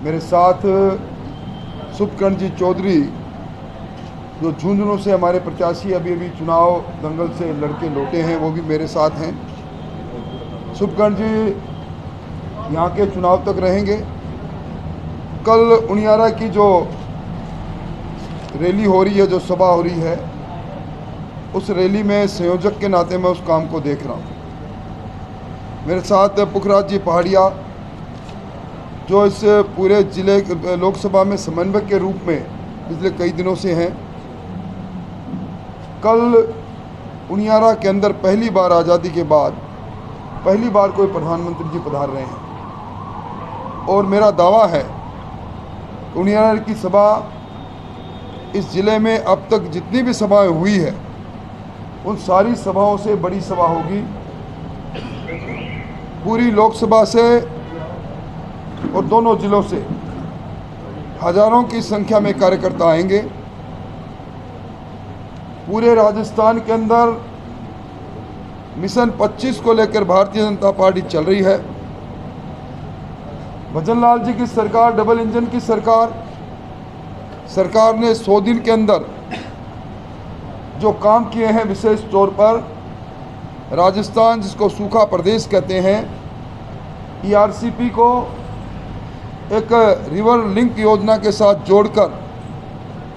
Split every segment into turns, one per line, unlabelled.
मेरे साथ सुखकर्ण जी चौधरी जो झुंझुनू से हमारे प्रत्याशी अभी अभी चुनाव दंगल से लड़के लौटे हैं, वो भी मेरे साथ हैं। सुखकर्ण जी यहाँ के चुनाव तक रहेंगे। कल उनियारा की जो रैली हो रही है, जो सभा हो रही है, उस रैली में संयोजक के नाते मैं उस काम को देख रहा हूँ। मेरे साथ पुखराज जी पहाड़िया जो इस पूरे जिले लोकसभा में समन्वयक के रूप में पिछले कई दिनों से हैं। कल उनियारा के अंदर पहली बार आज़ादी के बाद पहली बार कोई प्रधानमंत्री जी पधार रहे हैं और मेरा दावा है कि उनियारा की सभा इस ज़िले में अब तक जितनी भी सभाएं हुई है उन सारी सभाओं से बड़ी सभा होगी। पूरी लोकसभा से और दोनों जिलों से हजारों की संख्या में कार्यकर्ता आएंगे। पूरे राजस्थान के अंदर मिशन 25 को लेकर भारतीय जनता पार्टी चल रही है। भजन लाल जी की सरकार, डबल इंजन की सरकार ने 100 दिन के अंदर जो काम किए हैं, विशेष तौर पर राजस्थान जिसको सूखा प्रदेश कहते हैं, ERCP को एक रिवर लिंक योजना के साथ जोड़कर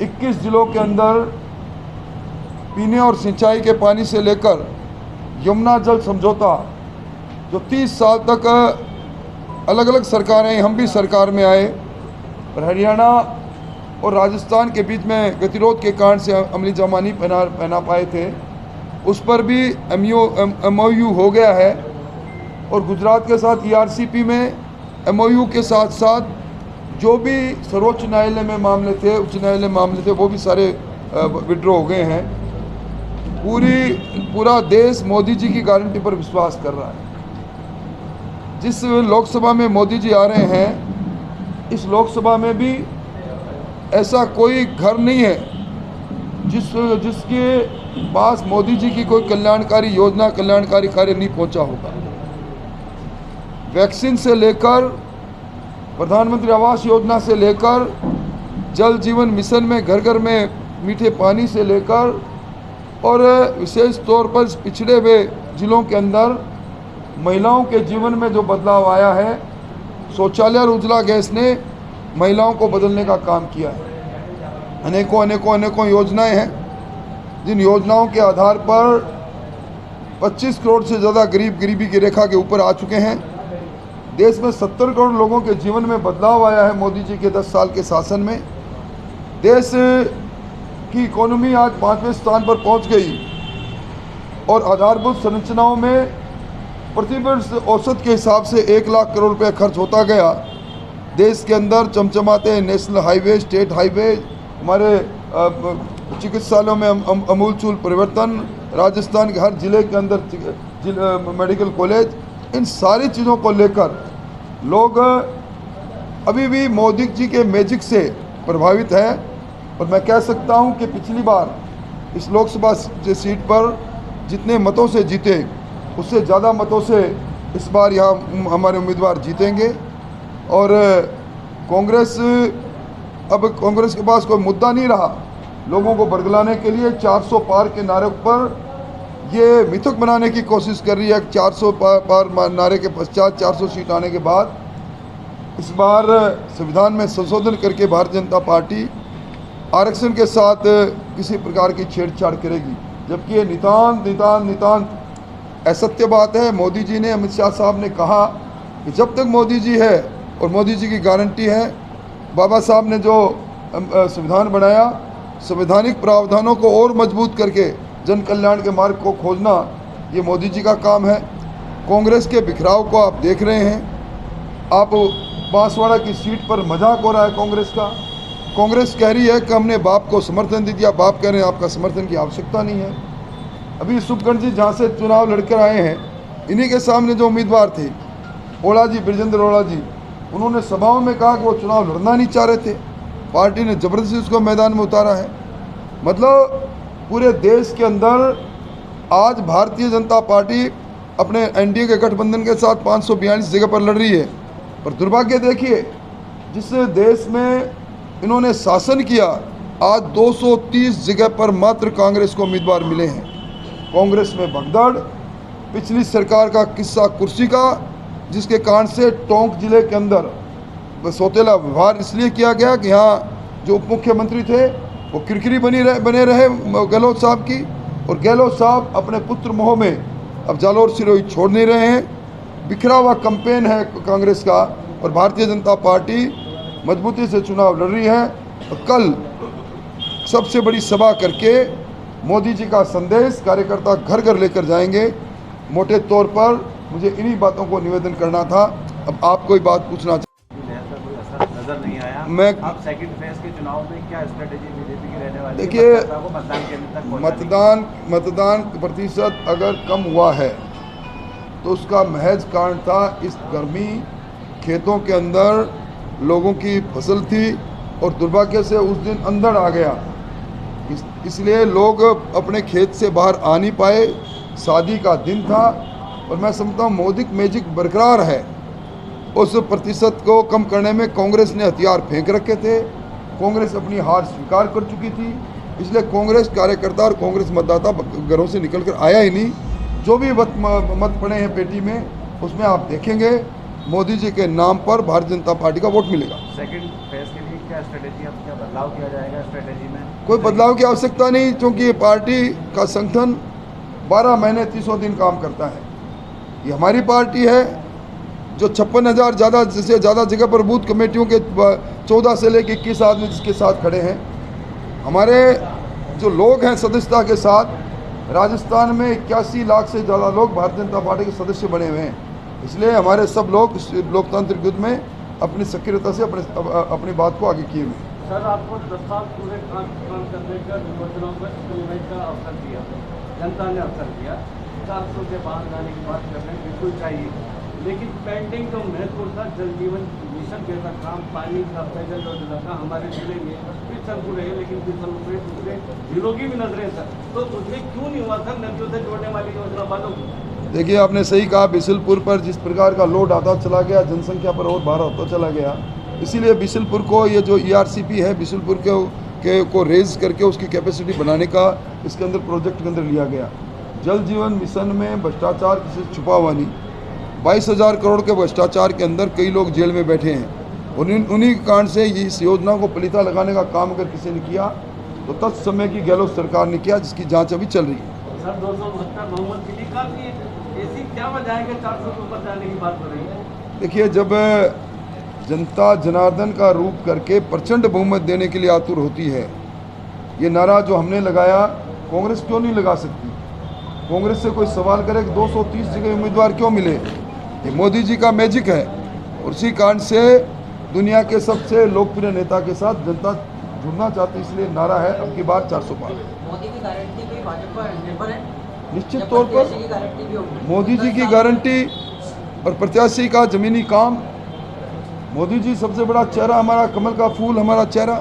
21 जिलों के अंदर पीने और सिंचाई के पानी से लेकर यमुना जल समझौता, जो 30 साल तक अलग अलग सरकारें, हम भी सरकार में आए और हरियाणा और राजस्थान के बीच में गतिरोध के कारण से अमली जामा नहीं पहना पाए थे, उस पर भी MOU हो गया है। और गुजरात के साथ ERCP में MOU के साथ साथ जो भी सर्वोच्च न्यायालय में मामले थे, उच्च न्यायालय मामले थे, वो भी सारे विड्रॉ हो गए हैं। पूरा देश मोदी जी की गारंटी पर विश्वास कर रहा है। जिस लोकसभा में मोदी जी आ रहे हैं, इस लोकसभा में भी ऐसा कोई घर नहीं है जिसके पास मोदी जी की कोई कल्याणकारी योजना, कल्याणकारी कार्य नहीं पहुंचा होगा। वैक्सीन से लेकर प्रधानमंत्री आवास योजना से लेकर जल जीवन मिशन में घर घर में मीठे पानी से लेकर और विशेष तौर पर पिछड़े हुए जिलों के अंदर महिलाओं के जीवन में जो बदलाव आया है, शौचालय और उज्ज्वला गैस ने महिलाओं को बदलने का काम किया है। अनेकों योजनाएं हैं, जिन योजनाओं के आधार पर 25 करोड़ से ज़्यादा गरीब गरीबी की रेखा के ऊपर आ चुके हैं। देश में 70 करोड़ लोगों के जीवन में बदलाव आया है मोदी जी के 10 साल के शासन में। देश की इकोनॉमी आज 5वें स्थान पर पहुंच गई और आधारभूत संरचनाओं में प्रतिवर्ष औसत के हिसाब से 1 लाख करोड़ रुपए खर्च होता गया। देश के अंदर चमचमाते नेशनल हाईवे, स्टेट हाईवे, हमारे चिकित्सालयों में अमूलचूल परिवर्तन, राजस्थान के हर जिले के अंदर मेडिकल कॉलेज, इन सारी चीज़ों को लेकर लोग अभी भी मोदी जी के मैजिक से प्रभावित है। और मैं कह सकता हूं कि पिछली बार इस लोकसभा सीट पर जितने मतों से जीते, उससे ज़्यादा मतों से इस बार यहाँ हमारे उम्मीदवार जीतेंगे। और कांग्रेस के पास कोई मुद्दा नहीं रहा लोगों को बरगलाने के लिए। 400 पार के नारे पर ये मिथक बनाने की कोशिश कर रही है। 400 पार नारे के पश्चात 400 सीट आने के बाद इस बार संविधान में संशोधन करके भारतीय जनता पार्टी आरक्षण के साथ किसी प्रकार की छेड़छाड़ करेगी, जबकि ये नितांत असत्य बात है। मोदी जी ने, अमित शाह साहब ने कहा कि जब तक मोदी जी है और मोदी जी की गारंटी है, बाबा साहब ने जो संविधान बनाया, संवैधानिक प्रावधानों को और मजबूत करके जन कल्याण के मार्ग को खोजना, ये मोदी जी का काम है। कांग्रेस के बिखराव को आप देख रहे हैं। आप बांसवाड़ा की सीट पर मजाक हो रहा है कांग्रेस का। कांग्रेस कह रही है कि हमने बाप को समर्थन दे दिया, बाप कह रहे हैं आपका समर्थन की आवश्यकता नहीं है। अभी सुखकर्ण जी जहाँ से चुनाव लड़कर आए हैं, इन्हीं के सामने जो उम्मीदवार थे, ओला जी, बृजेंद्र ओला जी, उन्होंने सभाओं में कहा कि वो चुनाव लड़ना नहीं चाह रहे थे। पार्टी ने जबरदस्ती उसको मैदान में उतारा है। मतलब पूरे देश के अंदर आज भारतीय जनता पार्टी अपने NDA के गठबंधन के साथ 542 जगह पर लड़ रही है। पर दुर्भाग्य देखिए, जिस देश में इन्होंने शासन किया, आज 230 जगह पर मात्र कांग्रेस को उम्मीदवार मिले हैं। कांग्रेस में भगदड़, पिछली सरकार का किस्सा कुर्सी का, जिसके कारण से टोंक जिले के अंदर सौतेला व्यवहार इसलिए किया गया कि यहाँ जो उप मुख्यमंत्री थे वो किरकिरी बने रहे गहलोत साहब की, और गहलोत साहब अपने पुत्र मोह में अब जालोर सिरोही छोड़ नहीं रहे हैं। बिखरा हुआ कैंपेन है कांग्रेस का, और भारतीय जनता पार्टी मजबूती से चुनाव लड़ रही है। और कल सबसे बड़ी सभा करके मोदी जी का संदेश कार्यकर्ता घर घर लेकर जाएंगे। मोटे तौर पर मुझे इन्हीं बातों को निवेदन करना था। अब आप कोई बात पूछना
नजर नहीं आया।
मैं
आप सेकंड फेज के चुनाव में क्या स्ट्रेटेजी बीजेपी की रहने वाली है?
देखिए,
मतदान केंद्र तक
मतदान प्रतिशत अगर कम हुआ है तो उसका महज कारण था इस गर्मी, खेतों के अंदर लोगों की फसल थी और दुर्भाग्य से उस दिन अंधड़ आ गया, इसलिए लोग अपने खेत से बाहर आ नहीं पाए। शादी का दिन था और मैं समझता हूँ मोदी मैजिक बरकरार है। उस प्रतिशत को कम करने में कांग्रेस ने हथियार फेंक रखे थे। कांग्रेस अपनी हार स्वीकार कर चुकी थी, इसलिए कांग्रेस कार्यकर्ता और कांग्रेस मतदाता घरों से निकलकर आया ही नहीं। जो भी मत पड़े हैं पेटी में, उसमें आप देखेंगे मोदी जी के नाम पर भारतीय जनता पार्टी का वोट मिलेगा।
सेकंड फेज के लिए क्या स्ट्रेटेजी, अब क्या बदलाव किया जाएगा स्ट्रेटेजी में?
कोई बदलाव की आवश्यकता नहीं, क्योंकि ये पार्टी का संगठन 12 महीने 300 दिन काम करता है। ये हमारी पार्टी है जो 56,000 से ज़्यादा जगह पर बूथ कमेटियों के 14 से लेकर 21 आदमी जिसके साथ खड़े हैं। हमारे जो लोग हैं सदस्यता के साथ, राजस्थान में 81 लाख से ज़्यादा लोग भारतीय जनता पार्टी के सदस्य बने हुए हैं। इसलिए हमारे सब लोग इस लोकतांत्रिक युद्ध में अपनी सक्रियता से अपनी बात को आगे किए हुए हैं।
सर, आपको 10 साल पूरे काम करने का निर्वाचनों में का अवसर दिया, जनता ने अवसर दिया। 400 के बाहर जाने की बात कर रहे हैं, बिल्कुल चाहिए, लेकिन पेंडिंग जो महत्वपूर्ण था जल जीवन मिशन जैसा काम, पानी का, पेयजल योजना का हमारे जिले में चल रहे हैं, लेकिन दूसरे जिलों की भी नजरें सर, तो उसमें क्यों नहीं हुआ सर नदियों से जोड़ने वाली योजना वालों को?
देखिए, आपने सही कहा, बिशुलपुर पर जिस प्रकार का लोड आता चला गया, जनसंख्या पर और भार होता चला गया, इसीलिए बिशुलपुर को ये जो ERCP है बिशुलपुर को रेज करके उसकी कैपेसिटी बनाने का इसके अंदर प्रोजेक्ट के अंदर लिया गया। जल जीवन मिशन में भ्रष्टाचार किसी से छुपा हुआ नहीं। 22,000 करोड़ के भ्रष्टाचार के अंदर कई लोग जेल में बैठे हैं, और उन्हीं के कारण से इस योजना को पलीता लगाने का काम अगर किसी ने किया तो तत्समय की गहलोत सरकार ने किया, जिसकी जांच अभी चल रही है।
सर, 272 बहुमत के लिए काफी, ऐसी क्या वजह है कि 400 के ऊपर जाने की बात हो रही है?
देखिए, जब जनता जनार्दन का रूप करके प्रचंड बहुमत देने के लिए आतुर होती है, ये नारा जो हमने लगाया, कांग्रेस क्यों नहीं लगा सकती? कांग्रेस से कोई सवाल करे कि 230 जगह उम्मीदवार क्यों मिले? ये मोदी जी का मैजिक है, और उसी कारण से दुनिया के सबसे लोकप्रिय नेता के साथ जनता जुड़ना चाहती, इसलिए नारा है अब की बार 400 पार।
मोदी की गारंटी पे भाजपा निर्भर है,
निश्चित तौर पर मोदी जी की गारंटी और प्रत्याशी का जमीनी काम। मोदी जी सबसे बड़ा चेहरा, हमारा कमल का फूल, हमारा चेहरा।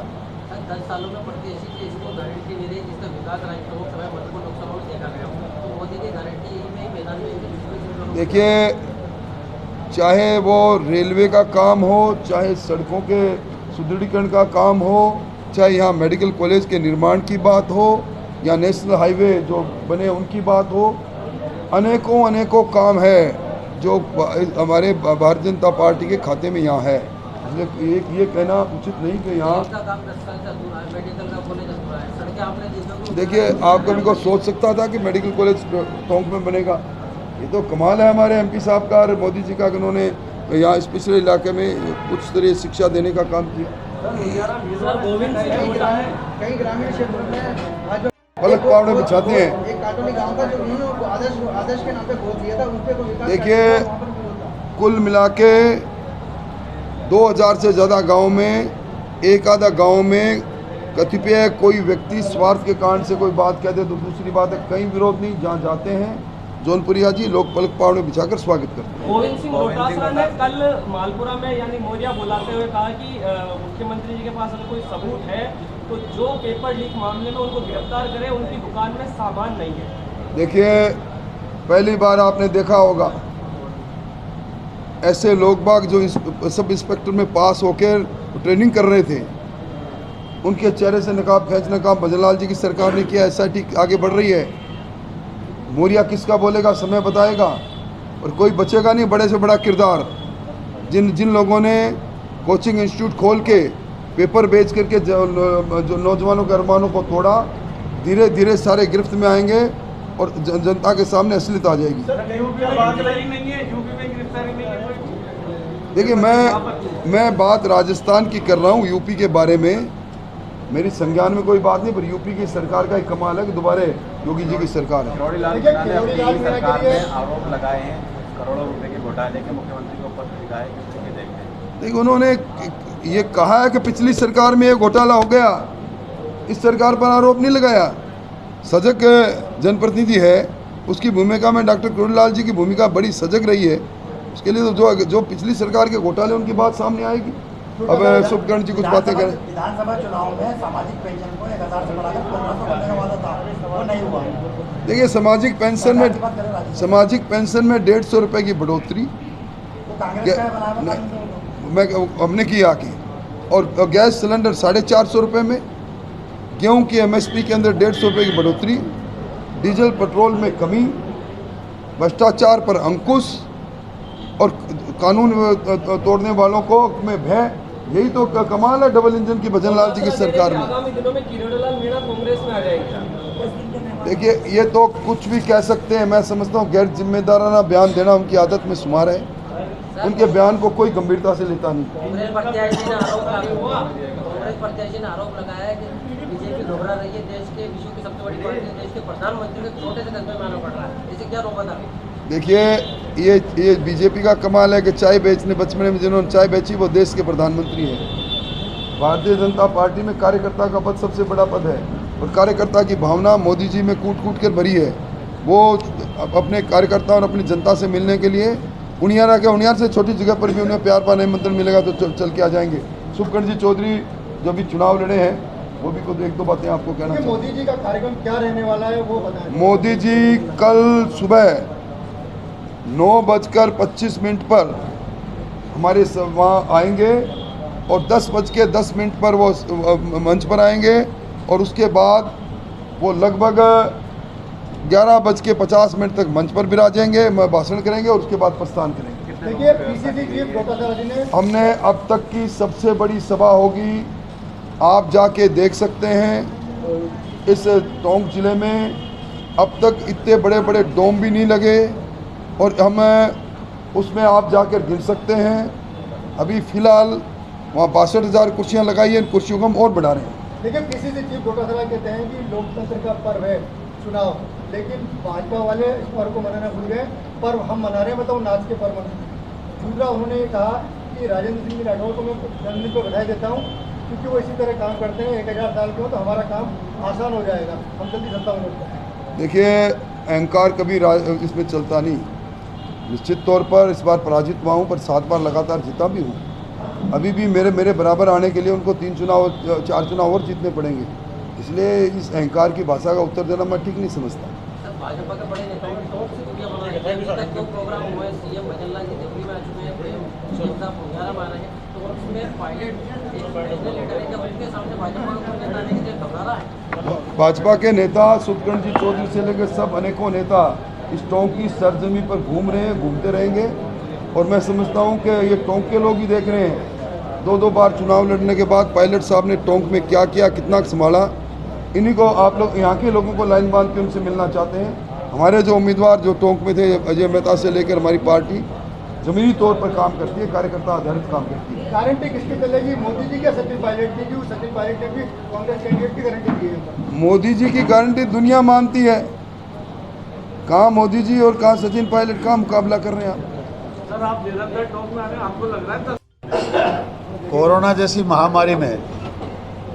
10 सालों में प्रत्याशी की इसको गारंटी मिली, जिसका विकास लोकसभा मधुपुर लोकसभा में देखा गया, तो मोदी की गारंटी में मैदान में।
देखिए, चाहे वो रेलवे का काम हो, चाहे सड़कों के सुदृढ़ीकरण का काम हो, चाहे यहाँ मेडिकल कॉलेज के निर्माण की बात हो, या नेशनल हाईवे जो बने उनकी बात हो, अनेकों काम है जो हमारे भारतीय जनता पार्टी के खाते में यहाँ है। इसलिए ये कहना उचित नहीं कि यहाँ, देखिए, आप कभी को सोच सकता था कि मेडिकल कॉलेज टोंक में बनेगा? ये तो कमाल है हमारे MP साहब का और मोदी जी का, कि उन्होंने यहाँ इस पिछड़े इलाके में उच्च स्तरीय शिक्षा देने का काम किया।
कई ग्रामीण क्षेत्रों में
पलक पावड़े बिछाते हैं।
एक काटोली गांव का जो उन्होंने आदर्श के नाम पे वोट दिया था, उन पे कोई विकास।
देखिए, कुल मिला के 2000 से ज़्यादा गांव में, एक आधा गांव में कतिपय कोई व्यक्ति स्वार्थ के कारण से कोई बात कह दे तो दूसरी बात है, कहीं विरोध नहीं। जहाँ जाते हैं जौनपुरिया जी लोग पलक पावड़े बिछाकर स्वागत करते हैं।
गोविंद सिंह डोटासरा ने कल मालपुरा में यानी मोरिया बुलाते हुए कहा कि मुख्यमंत्री जी के पास अगर कोई सबूत है तो जो पेपर लीक मामले में उनको गिरफ्तार करें, उनकी दुकान में सामान नहीं है।
देखिए, पहली बार आपने देखा होगा ऐसे लोग बाग जो सब इंस्पेक्टर में पास होकर ट्रेनिंग कर रहे थे, उनके चेहरे से नकाब खींचने का भजनलाल जी की सरकार ने किया। SIT आगे बढ़ रही है। मोरिया किसका बोलेगा, समय बताएगा, और कोई बचेगा नहीं बड़े से बड़ा किरदार। जिन लोगों ने कोचिंग इंस्टीट्यूट खोल के पेपर बेच करके जो नौजवानों के अरमानों को तोड़ा, धीरे धीरे सारे गिरफ्त में आएंगे और जनता के सामने असलियत आ जाएगी। देखिए, मैं बात राजस्थान की कर रहा हूँ, यूपी के बारे में मेरी संज्ञान में कोई बात नहीं, पर यूपी की सरकार का एक कमाल है कि दोबारा योगी जी की सरकार है।
किरोड़ीलाल मीणा ने अपनी सरकार में आरोप लगाए हैं करोड़ों रुपए के घोटाले के, मुख्यमंत्री को पत्र लिखा है, किस तरीके देखते हैं?
देखिए, उन्होंने ये कहा है कि पिछली सरकार में ये घोटाला हो गया, इस सरकार पर आरोप नहीं लगाया। सजग जनप्रतिनिधि है, उसकी भूमिका में डॉक्टर किरोड़ीलाल जी की भूमिका बड़ी सजग रही है। उसके लिए तो जो पिछली सरकार के घोटाले उनकी बात सामने आएगी। अब सुखकर्ण जी कुछ बातें करें।
विधानसभा चुनाव में सामाजिक पेंशन को 1000 से बढ़ाकर 1500 करने का वादा था, वो नहीं हुआ।
देखिए, सामाजिक पेंशन में 150 रुपये की बढ़ोतरी
तो कांग्रेस का बनाया
हमने की आके, और गैस सिलेंडर 450 रुपये में, गेहूं की MSP के अंदर 150 रुपये की बढ़ोतरी, डीजल पेट्रोल में कमी, भ्रष्टाचार पर अंकुश और कानून तोड़ने वालों को में भय। यही तो कमाल है डबल इंजन की भजनलाल जी की सरकार में।
आगामी दिनों में किरोड़ीलाल मीणा कांग्रेस में आ जाएंगे।
देखिए, ये तो कुछ भी कह सकते हैं। मैं समझता हूँ गैर जिम्मेदाराना बयान देना उनकी आदत में शुमार है। उनके बयान को कोई गंभीरता से लेता नहीं।
कांग्रेस प्रत्याशी ने आरोप लगाया है कि बीजेपी घबरा रही है, देश के विश्व की सबसे बड़ी पार्टी, देश के प्रधानमंत्री को छोटे से कदम में आना पड़ रहा है, इसे क्या रोका था?
देखिए, ये बीजेपी का कमाल है कि चाय बेचने बचपने में जिन्होंने चाय बेची वो देश के प्रधानमंत्री हैं। भारतीय जनता पार्टी में कार्यकर्ता का पद सबसे बड़ा पद है, और कार्यकर्ता की भावना मोदी जी में कूट कूट कर भरी है। वो अपने कार्यकर्ता और अपनी जनता से मिलने के लिए उनियार से छोटी जगह पर भी उन्हें प्यार पाने निमंत्रण मिलेगा तो चल के आ जाएंगे। सुखकर्ण जी चौधरी जो भी चुनाव लड़े हैं, वो भी कुछ 1-2 बातें आपको कहना चाहिए।
मोदी जी का कार्यक्रम क्या रहने वाला है वो बताएं।
मोदी जी कल सुबह 9:25 पर हमारे वहाँ आएंगे, और 10:10 पर वो मंच पर आएंगे, और उसके बाद वो लगभग 11:50 तक मंच पर विराजेंगे, भाषण करेंगे और उसके बाद प्रस्थान करेंगे।
देखिए, PCC चीफ डॉक्टर जी ने
हमने अब तक की सबसे बड़ी सभा होगी, आप जाके देख सकते हैं। इस टोंक जिले में अब तक इतने बड़े बड़े डोम भी नहीं लगे, और हम उसमें आप जाकर गिन सकते हैं। अभी फ़िलहाल वहाँ 62,000 कुर्सियाँ लगाई हैं, इन कुर्सियों को हम और बढ़ा रहे हैं।
देखिए, PCC चीफ डॉक्टर कहते हैं कि लोकतंत्र का पर्व है चुनाव, लेकिन भाजपा वाले इस पर्व को मनाना भूल गए। पर्व हम मना रहे हैं, बताओ नाच के पर्व मना। दूसरा, उन्होंने ये कहा कि राजेंद्र सिंह राठौर को मैं जन्मदिन पर बधाई देता हूँ, क्योंकि वो इसी तरह काम करते हैं। 1000 साल के हो तो हमारा काम आसान हो जाएगा, हम जल्दी सत्ता में लौटते हैं।
देखिए, अहंकार कभी इसमें चलता नहीं। निश्चित तौर पर इस बार पराजित हुआ हूँ, पर 7 बार लगातार जीता भी हूँ। अभी भी मेरे बराबर आने के लिए उनको 4 चुनाव और जीतने पड़ेंगे। इसलिए इस अहंकार की भाषा का उत्तर देना मैं ठीक नहीं समझता।
भाजपा के बड़े नेताओं ने टोंक से दुनिया बना रहे हैं। अभी तक जो प्रोग्राम हुए, CM भजनलाल जी दिल्ली में आ चुके हैं, PM साहब पुनियारा में आ रहे हैं, तो उसमें पायलट एक नेशनल लीडर है, क्या उनके सामने भाजपा का कोई नेता नहीं कि घबरा रहा है?
भाजपा के नेता सुखकर्ण जी चौधरी से लेकर सब अनेकों नेता इस टोंक की सरजमी पर घूम रहे हैं, घूमते रहेंगे, और मैं समझता हूं कि ये टोंक के लोग ही देख रहे हैं। 2 बार चुनाव लड़ने के बाद पायलट साहब ने टोंक में क्या किया, कितना संभाला, इन्हीं को आप लोग यहाँ के लोगों को लाइन बांध के उनसे मिलना चाहते हैं। हमारे जो उम्मीदवार जो टोंक में थे, अजय मेहता से लेकर हमारी पार्टी जमीनी तौर पर काम करती है, कार्यकर्ता आधारित काम करती है।
गारंटी किसकी चलेगी, मोदी जी क्या सचिन पायलट की? सचिन पायलट ने भी कांग्रेस कैंडिडेट की गारंटी दी है।
मोदी जी की गारंटी दुनिया मानती है। कहाँ मोदी जी और कहाँ सचिन पायलट का मुकाबला कर रहे हैं आप?
सर, आप निरंतर टोंक में आ रहे हैं, आपको लग रहा है
कोरोना जैसी महामारी में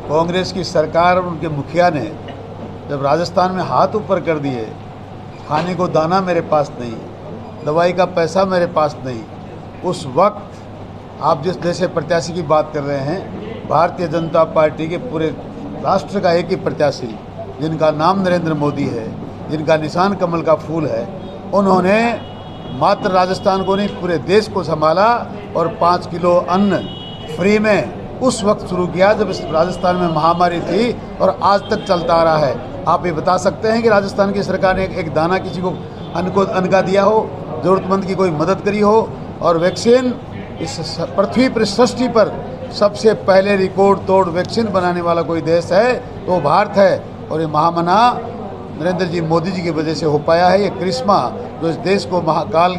कांग्रेस की सरकार और उनके मुखिया ने जब राजस्थान में हाथ ऊपर कर दिए, खाने को दाना मेरे पास नहीं, दवाई का पैसा मेरे पास नहीं, उस वक्त आप जिस जैसे प्रत्याशी की बात कर रहे हैं, भारतीय जनता पार्टी के पूरे राष्ट्र का एक ही प्रत्याशी, जिनका नाम नरेंद्र मोदी है, जिनका निशान कमल का फूल है, उन्होंने मात्र राजस्थान को नहीं पूरे देश को संभाला और 5 किलो अन्न फ्री में उस वक्त शुरू किया जब इस राजस्थान में महामारी थी और आज तक चलता आ रहा है। आप ये बता सकते हैं कि राजस्थान की सरकार ने एक दाना किसी को अन्न का दिया हो, ज़रूरतमंद की कोई मदद करी हो? और वैक्सीन इस पृथ्वी पर सृष्टि पर सबसे पहले रिकॉर्ड तोड़ वैक्सीन बनाने वाला कोई देश है तो वो भारत है। और ये महामना नरेंद्र जी मोदी जी की वजह से हो पाया है। ये करिश्मा जो इस देश को महाकाल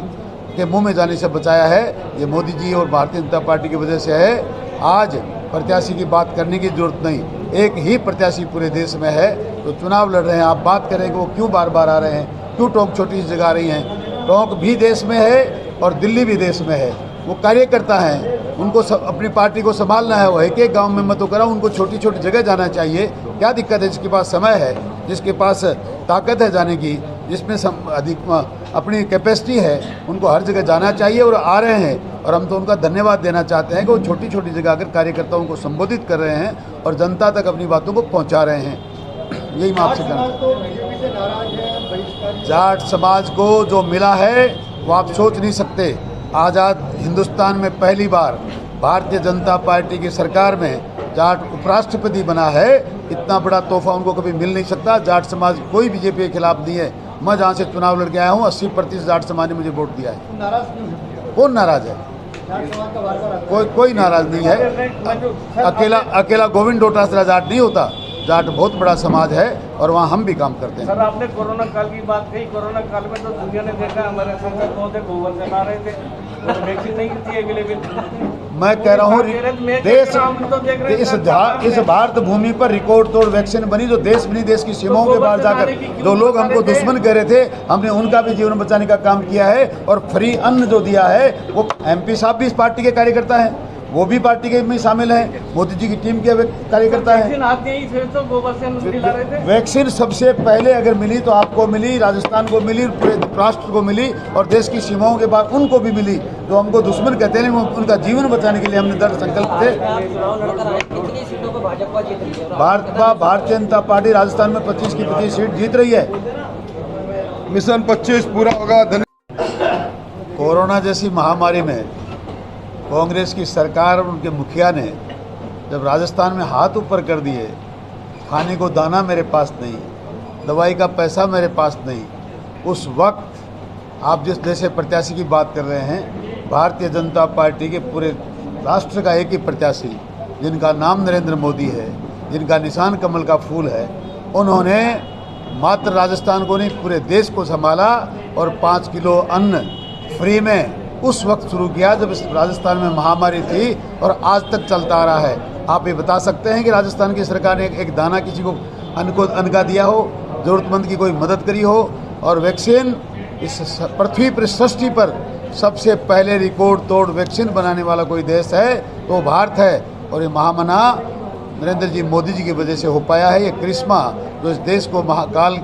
के मुंह में जाने से बचाया है, ये मोदी जी और भारतीय जनता पार्टी की वजह से है। आज प्रत्याशी की बात करने की जरूरत नहीं, एक ही प्रत्याशी पूरे देश में है तो चुनाव लड़ रहे हैं। आप बात करें कि वो क्यों बार बार आ रहे हैं, क्यों टोंक छोटी सी जगह रही हैं? टोंक भी देश में है और दिल्ली भी देश में है। वो कार्यकर्ता हैं, उनको अपनी पार्टी को संभालना है। वो एक गांव में मत करा, उनको छोटी छोटी जगह जाना चाहिए। क्या दिक्कत है? जिसके पास समय है, जिसके पास ताकत है जाने की, जिसमें अधिक अपनी कैपेसिटी है, उनको हर जगह जाना चाहिए और आ रहे हैं। और हम तो उनका धन्यवाद देना चाहते हैं कि वो छोटी छोटी जगह आकर कार्यकर्ताओं को संबोधित कर रहे हैं और जनता तक अपनी बातों को पहुंचा रहे हैं। यही मैं आपसे कहना। जाट समाज को जो मिला है वो आप सोच नहीं सकते। आज़ाद हिंदुस्तान में पहली बार भारतीय जनता पार्टी की सरकार में जाट उपराष्ट्रपति बना है। इतना बड़ा तोहफा उनको कभी मिल नहीं सकता। जाट समाज कोई बीजेपी के खिलाफ नहीं है। मैं जहाँ से चुनाव लड़के आया हूँ 80% जाट समाज ने मुझे वोट दिया है। कौन नाराज है? कोई नाराज नहीं है। अकेला गोविंद डोटासरा जाट नहीं होता। जाट बहुत बड़ा समाज है और वहाँ हम भी काम करते हैं।
सर, आपने कोरोना काल की बात कही। कोरोना काल में तो दुनिया ने देखा हमारे संसद महोदय गोबर से ला रहे थे, तो वैक्सीन नहीं थी अवेलेबल।
मैं कह रहा हूँ इस भारत भूमि पर रिकॉर्ड तोड़ वैक्सीन बनी जो देश में नहीं, देश की सीमाओं के बाहर जाकर जो लोग हमको दुश्मन कह रहे थे, हमने उनका भी जीवन बचाने का काम किया है। और फ्री अन्न जो दिया है वो MP साहब भी इस पार्टी के कार्यकर्ता हैं, वो भी पार्टी के में शामिल हैं, मोदी जी की टीम के कार्यकर्ता हैं। वैक्सीन सबसे पहले अगर मिली तो आपको मिली, राजस्थान को मिली, पूरे राष्ट्र को मिली और देश की सीमाओं के बाद उनको भी मिली जो हमको दुश्मन कहते हैं। उनका जीवन बचाने के लिए हमने दृढ़ संकल्प थे। भारतीय जनता पार्टी राजस्थान में 25 की 25 सीट जीत रही है।
मिशन 25 पूरा होगा।
कोरोना जैसी महामारी में कांग्रेस की सरकार और उनके मुखिया ने जब राजस्थान में हाथ ऊपर कर दिए, खाने को दाना मेरे पास नहीं, दवाई का पैसा मेरे पास नहीं, उस वक्त आप जिस जैसे प्रत्याशी की बात कर रहे हैं, भारतीय जनता पार्टी के पूरे राष्ट्र का एक ही प्रत्याशी जिनका नाम नरेंद्र मोदी है, जिनका निशान कमल का फूल है, उन्होंने मात्र राजस्थान को नहीं पूरे देश को संभाला और 5 किलो अन्न फ्री में उस वक्त शुरू किया जब इस राजस्थान में महामारी थी और आज तक चलता आ रहा है। आप ये बता सकते हैं कि राजस्थान की सरकार ने एक दाना किसी को अन्न का दिया हो, ज़रूरतमंद की कोई मदद करी हो? और वैक्सीन इस पृथ्वी पर सृष्टि पर सबसे पहले रिकॉर्ड तोड़ वैक्सीन बनाने वाला कोई देश है तो वो भारत है। और ये महामना नरेंद्र जी मोदी जी की वजह से हो पाया है। ये करिश्मा जो इस देश को महाकाल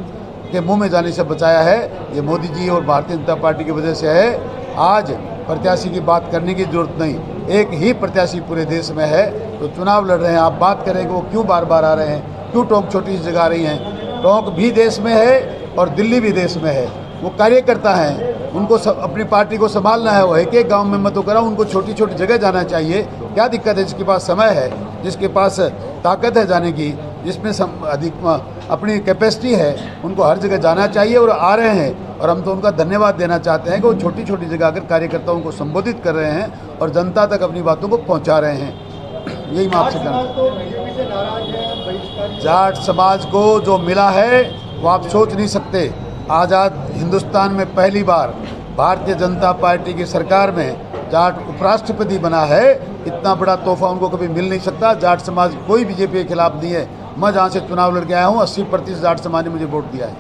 के मुंह में जाने से बचाया है, ये मोदी जी और भारतीय जनता पार्टी की वजह से है। आज प्रत्याशी की बात करने की जरूरत नहीं, एक ही प्रत्याशी पूरे देश में है तो चुनाव लड़ रहे हैं। आप बात करें कि वो क्यों बार बार आ रहे हैं, क्यों टोंक छोटी सी जगह रही हैं? टोंक भी देश में है और दिल्ली भी देश में है। वो कार्यकर्ता हैं, उनको अपनी पार्टी को संभालना है। वो एक गांव में मत करा, उनको छोटी छोटी जगह जाना चाहिए। क्या दिक्कत है? जिसके पास समय है, जिसके पास ताकत है जाने की, जिसमें अधिक अपनी कैपेसिटी है, उनको हर जगह जाना चाहिए और आ रहे हैं। और हम तो उनका धन्यवाद देना चाहते हैं कि वो छोटी छोटी जगह आकर कार्यकर्ताओं को संबोधित कर रहे हैं और जनता तक अपनी बातों को पहुंचा रहे हैं। यही मैं आपसे कहना। जाट समाज को जो मिला है वो आप सोच नहीं सकते। आज़ाद हिंदुस्तान में पहली बार भारतीय जनता पार्टी की सरकार में जाट उपराष्ट्रपति बना है। इतना बड़ा तोहफा उनको कभी मिल नहीं सकता। जाट समाज कोई बीजेपी के खिलाफ नहीं है। मैं जहाँ से चुनाव लड़के आया हूँ 80% जाट समाज ने मुझे वोट दिया है।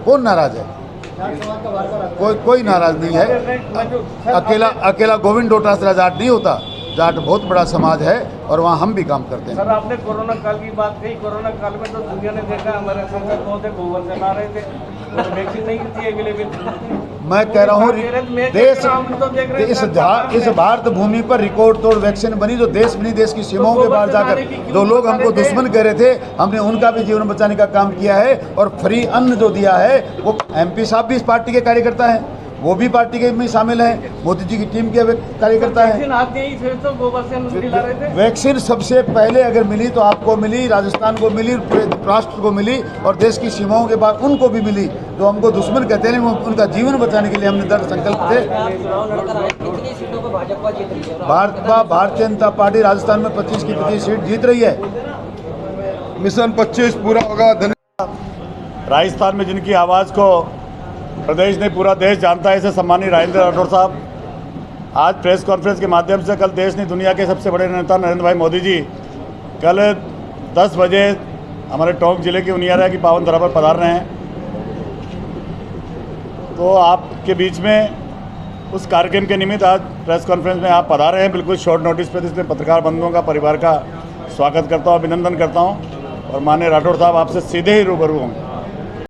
कौन नाराज है? कोई नाराज नहीं है। अकेला गोविंद डोटासरा जाट नहीं होता। जाट बहुत बड़ा समाज है और वहाँ हम भी काम करते हैं।
सर, आपने कोरोना काल की बात कही। कोरोना काल में तो दुनिया ने देखा हमारे संसद महोदय गोबर से ला रहे थे, तो वैक्सीन नहीं थी अवेलेबल।
मैं कह रहा हूँ इस भारत भूमि पर रिकॉर्ड तोड़ वैक्सीन बनी जो देश में नहीं, देश की सीमाओं के बाहर जाकर जो लोग हमको दुश्मन कह रहे थे, हमने उनका भी जीवन बचाने का काम किया है। और फ्री अन्न जो दिया है वो MP साहब भी इस पार्टी के कार्यकर्ता हैं, वो भी पार्टी के में शामिल हैं, मोदी जी की टीम के कार्यकर्ता हैं।
वैक्सीन आते ही फिर तो गोबर से हम खिला रहे थे।
वैक्सीन सबसे पहले अगर मिली तो आपको मिली, राजस्थान को मिली, पूरे राष्ट्र को मिली और देश की सीमाओं के बाद उनको भी मिली। जो हमको दुश्मन कहते हैं उनका जीवन बचाने के लिए हमने दृढ़ संकल्प थे।
कितनी सीटों पर भाजपा जीत रही है?
भारतीय जनता पार्टी राजस्थान में 25 की 25 सीट जीत रही है।
मिशन 25 पूरा होगा।
राजस्थान में जिनकी आवाज़ को प्रदेश नहीं पूरा देश जानता है, ऐसे सम्मानीय राजेंद्र राठौड़ साहब आज प्रेस कॉन्फ्रेंस के माध्यम से कल देश नहीं दुनिया के सबसे बड़े नेता नरेंद्र भाई मोदी जी कल 10 बजे हमारे टोंक जिले की उनियारा की पावन धरा पर पधार रहे हैं। तो आपके बीच में उस कार्यक्रम के निमित्त आज प्रेस कॉन्फ्रेंस में आप पधारे हैं बिल्कुल शॉर्ट नोटिस पर, इसलिए पत्रकार बंधुओं का परिवार का स्वागत करता हूँ, अभिनंदन करता हूँ और माननीय राठौड़ साहब आपसे सीधे ही रूबरू होंगे।